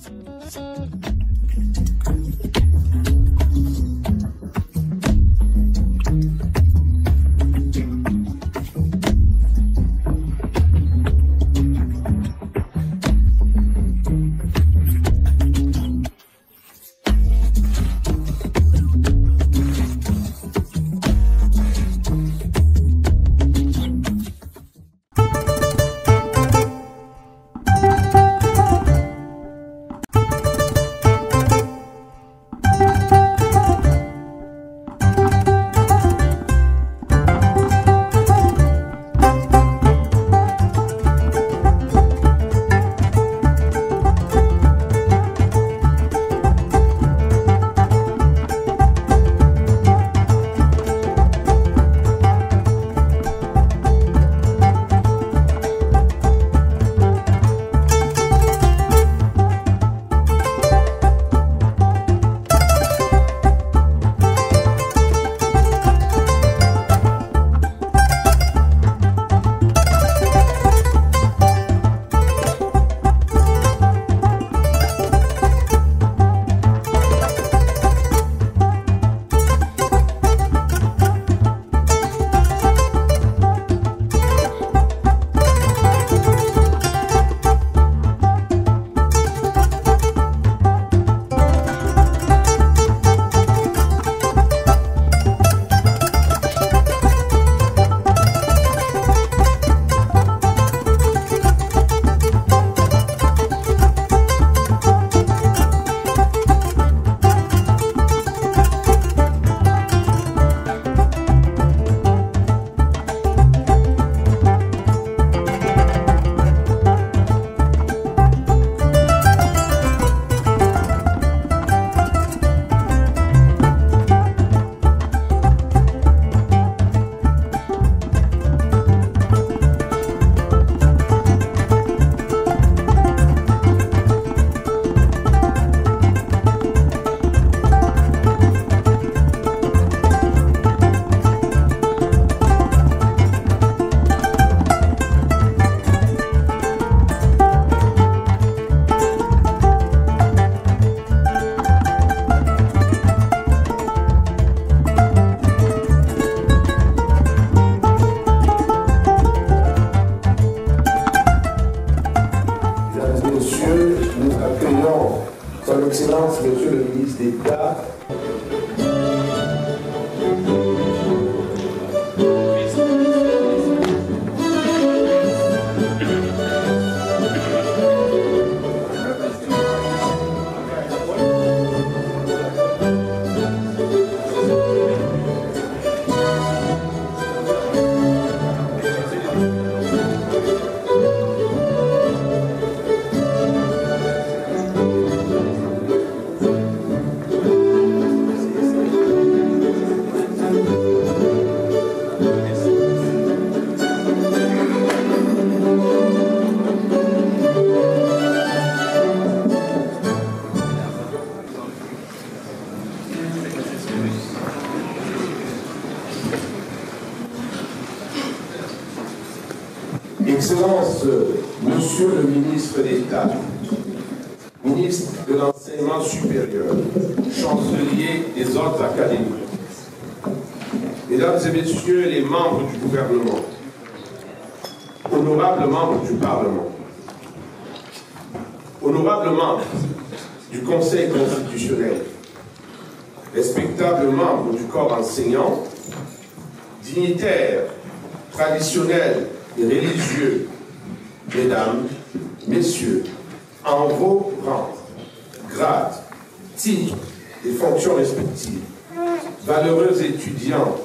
Son Excellence, Monsieur le ministre d'État. Excellence, Monsieur le ministre d'État, ministre de l'Enseignement supérieur, chancelier des ordres académiques, Mesdames et Messieurs les membres du gouvernement, honorables membres du Parlement, honorables membres du Conseil constitutionnel, respectables membres du corps enseignant, dignitaires, traditionnels et religieux, Mesdames, Messieurs, en vos rangs, grades, titres et fonctions respectives, valeureux étudiants,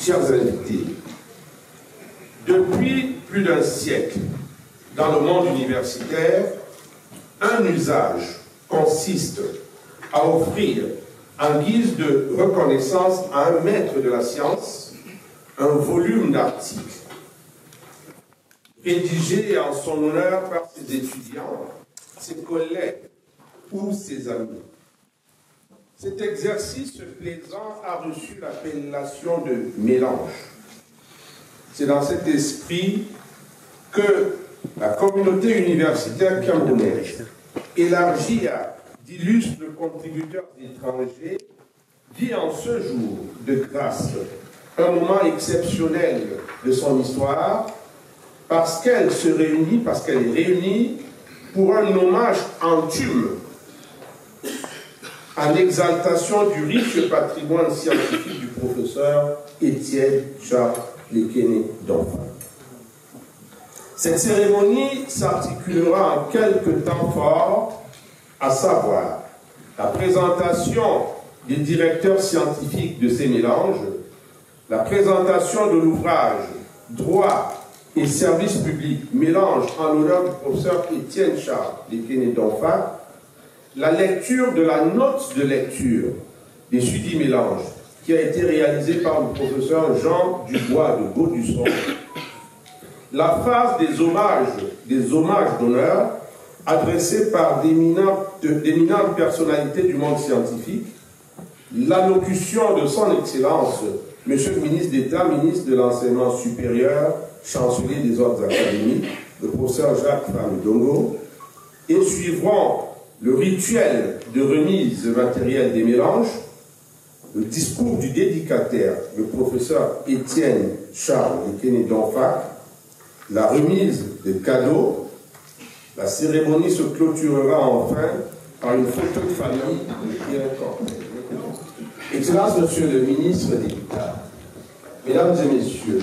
chers invités, depuis plus d'un siècle, dans le monde universitaire, un usage consiste à offrir, en guise de reconnaissance à un maître de la science, un volume d'articles rédigé en son honneur par ses étudiants, ses collègues ou ses amis. Cet exercice plaisant a reçu l'appellation de mélange. C'est dans cet esprit que la communauté universitaire camerounaise élargi à d'illustres contributeurs étrangers, vit en ce jour de grâce un moment exceptionnel de son histoire parce qu'elle est réunie pour un hommage anthume en exaltation du riche patrimoine scientifique du professeur Étienne Charles Lekene Donfak. Cette cérémonie s'articulera en quelques temps forts, à savoir la présentation des directeurs scientifiques de ces mélanges, la présentation de l'ouvrage « Droit et services publics, mélange en l'honneur du professeur Étienne Charles Lekene Donfak », la lecture de la note de lecture des sudits mélanges qui a été réalisée par le professeur Jean Dubois de Baudusson, la phase des hommages d'honneur adressés par d'éminentes personnalités du monde scientifique, l'allocution de son Excellence, Monsieur le ministre d'État, ministre de l'Enseignement supérieur, chancelier des ordres académiques, le professeur Jacques Famudongo, et suivront le rituel de remise matérielle des mélanges, le discours du dédicataire, le professeur Étienne Charles Lekene Donfak, la remise des cadeaux. La cérémonie se clôturera enfin par une photo de famille et un cortège. Excellence, Monsieur le ministre d'État, Mesdames et Messieurs,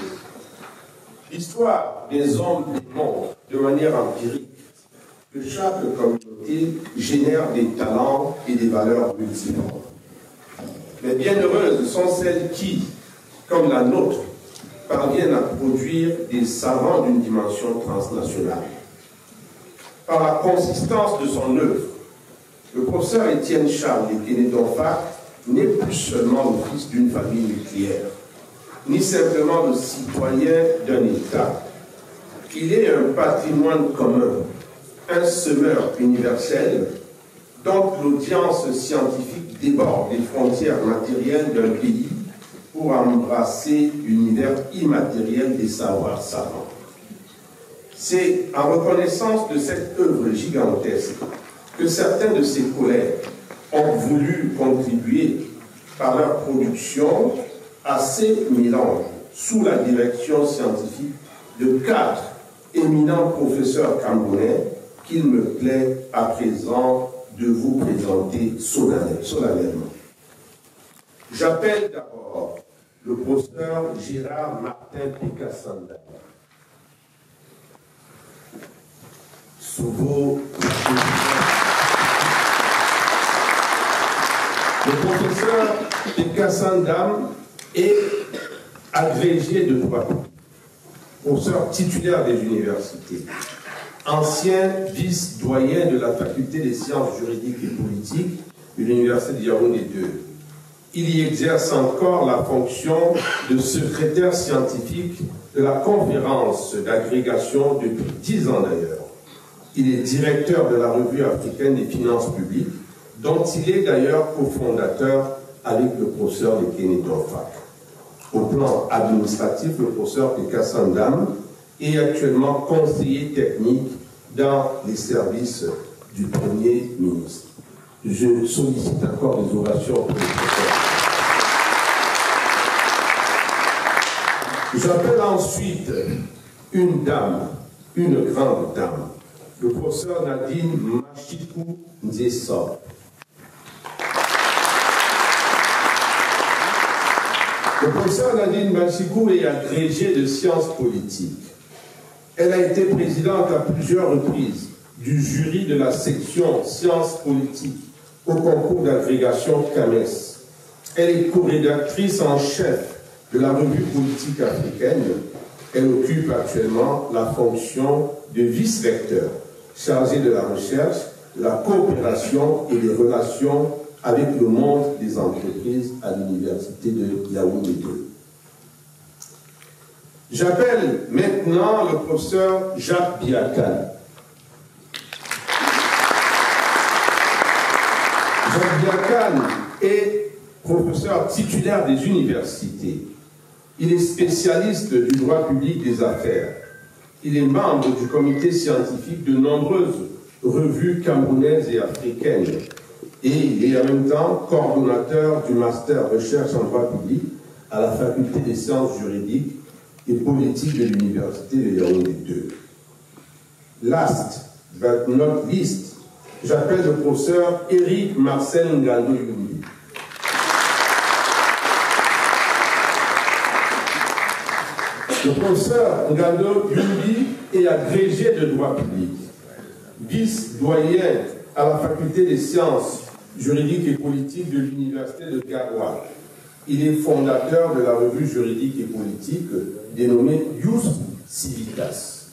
l'histoire des hommes démontre de manière empirique que chaque communauté génère des talents et des valeurs multiples. Mais bienheureuses sont celles qui, comme la nôtre, parviennent à produire des savants d'une dimension transnationale. Par la consistance de son œuvre, le professeur Étienne Charles Lekene Donfak n'est plus seulement le fils d'une famille nucléaire, ni simplement le citoyen d'un État. Il est un patrimoine commun, un semeur universel dont l'audience scientifique déborde les frontières matérielles d'un pays pour embrasser l'univers immatériel des savoirs savants. C'est en reconnaissance de cette œuvre gigantesque que certains de ses collègues ont voulu contribuer par leur production à ces mélanges sous la direction scientifique de 4 éminents professeurs camerounais qu'il me plaît à présent de vous présenter solennellement. J'appelle d'abord le professeur Gérard Martin Pécassanda. Sous vos... Le professeur Pécassanda est agrégé de droit, professeur titulaire des universités, ancien vice-doyen de la faculté des sciences juridiques et politiques de l'université de Yaoundé 2. Il y exerce encore la fonction de secrétaire scientifique de la conférence d'agrégation depuis 10 ans d'ailleurs. Il est directeur de la revue africaine des finances publiques, dont il est d'ailleurs cofondateur avec le professeur Lekene Donfak. Au plan administratif, le professeur Pécassanda est actuellement conseiller technique dans les services du Premier ministre. Je sollicite encore des ovations pour le professeur. J'appelle ensuite une dame, une grande dame, le professeur Nadine Machikou Nzessa. Le professeur Nadine Machikou est agrégée de sciences politiques. Elle a été présidente à plusieurs reprises du jury de la section sciences politiques au concours d'agrégation CAMES. Elle est co-rédactrice en chef de la revue politique africaine. Elle occupe actuellement la fonction de vice-recteur, chargé de la recherche, la coopération et les relations avec le monde des entreprises à l'université de Yaoundé 2. J'appelle maintenant le professeur Jacques Biakane. Jacques Biakane est professeur titulaire des universités. Il est spécialiste du droit public des affaires. Il est membre du comité scientifique de nombreuses revues camerounaises et africaines. Et il est en même temps coordonnateur du master recherche en droit public à la faculté des sciences juridiques et politiques de l'université de Yaoundé 2. Last but not least, j'appelle le professeur Éric Marcel Ngando Yumbi. Le professeur Ngando Yumbi est agrégé de droit public, vice-doyen à la faculté des sciences juridiques et politiques de l'université de Garoua. Il est fondateur de la revue juridique et politique dénommée Ius Civitas.